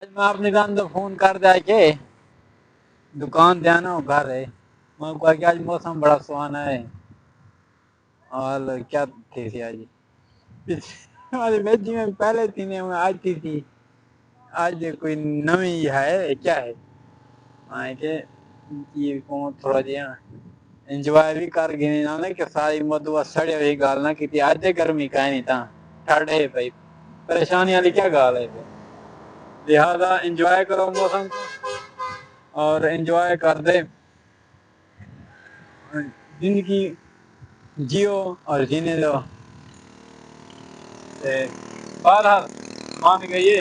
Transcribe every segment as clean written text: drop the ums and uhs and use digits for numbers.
میں اپنی کام تو فون کر دیا کہ دکان دے آنا ہو گھر ہے میں کہا کہ آج موسم بڑا سہانا ہے اور کیا تھی آج ہماری بیٹی میں پہلے تھی آج تھی آج کوئی نوی ہے کیا ہے کہ یہ تھوڑا جہا انجوائے بھی کر گئی نہ کہ ساری مدو سڑی ہوئی گال نہ کی اج گرمی کا نہیں تھا ٹھنڈ ہے بھائی پریشانی والی کیا گال ہے لہذا انجوائے کرو موسم اور انجوائے کر دے زندگی جیو اور جینے دو بہرحال مان گئی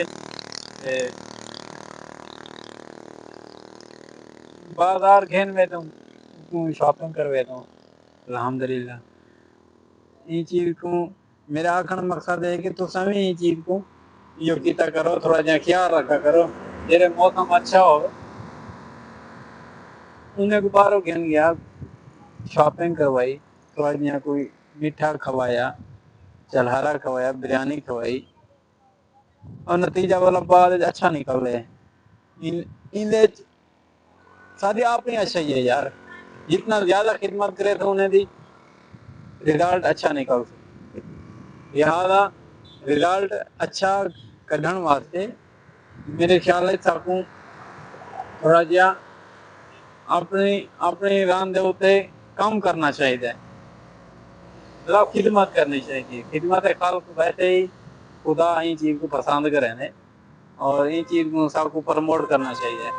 بازار گھن میں تم شاپنگ کروے تو الحمدللہ یہ چیز کو میرا آخر مقصد ہے کہ تو سمجھ یہ چیز کو یہ کیتا کرو تھوڑا جہا خیال رکھا کرو جیسے موسم اچھا ہو انہیں کو باہروں گھن گیا شاپنگ کروائی تھوڑا جہا کوئی میٹھا کھوایا چلہارا کھوایا بریانی کھوائی اور نتیجہ والا بعد اچھا نکل رہے ساری آپ ہی اچھا ہی ہے یار جتنا زیادہ خدمت کرے تو انہیں دی رزلٹ اچھا نکل لہذا رزلٹ اچھا کھن واسطے میرے خیال ہے ساکوں تھوڑا جہا اپنی ران دے اتنے کم کرنا چاہیے مطلب خدمت کرنی چاہیے خدمت خلق ویسے ہی خدا ان چیز کو پسند کرے نے اور ان چیز کو سب کو پروموٹ کرنا چاہیے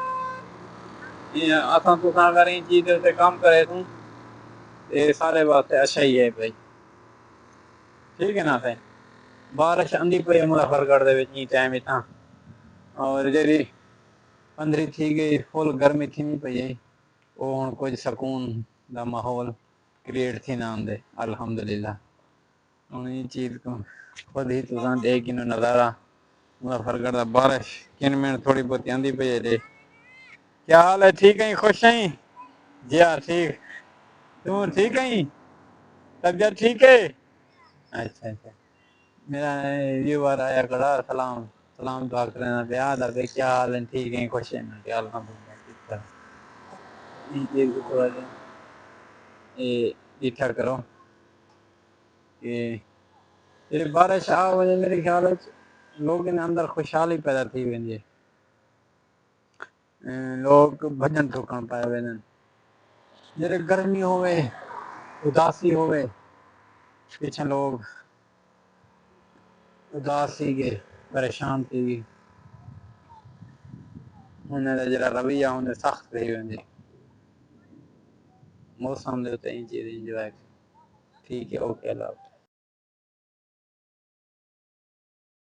تو اگر ان چیزوں سے کام کرے تو یہ سارے واسطے اچھا ہی ہے بھائی ٹھیک ہے نا سر بارش آدھی پی مظفر گڑھ دے ٹائم اتنا اور جی 15 تھی گئی فل گرمی تھی نہیں پی وہ ہوں کچھ سکون دا ماحول کریٹ تھی نہ آدھے الحمدللہ ہوں یہ چیز کو خود ہی تو دیکھ کے نظارہ مظفر گڑھ دا بارش کن منٹ تھوڑی بہت آدھی پی ہے کیا حال ہے ٹھیک ہے خوش ہیں جی ہاں ٹھیک تم ٹھیک ہے طبیعت ٹھیک ہے اچھا اچھا میرا یہ بار آیا کڑا سلام دعا کرنا یاد آ کیا حال ہے ٹھیک ہے خوش ہیں تھوڑا جا اٹھا کرو کہ بارش آ وجہ میرے خیال لوگ اندر خوشحالی پیدا تھی وی لوگ بجن ٹھکن پائے وے جی گرمی ہوئے اداسی ہوئے پچھے لوگ اداس سی گے پریشان تھی گئی انہیں جڑا رویہ انہیں سخت رہی وی موسم چیز انجوائے ٹھیک ہے اوکے اللہ حافظ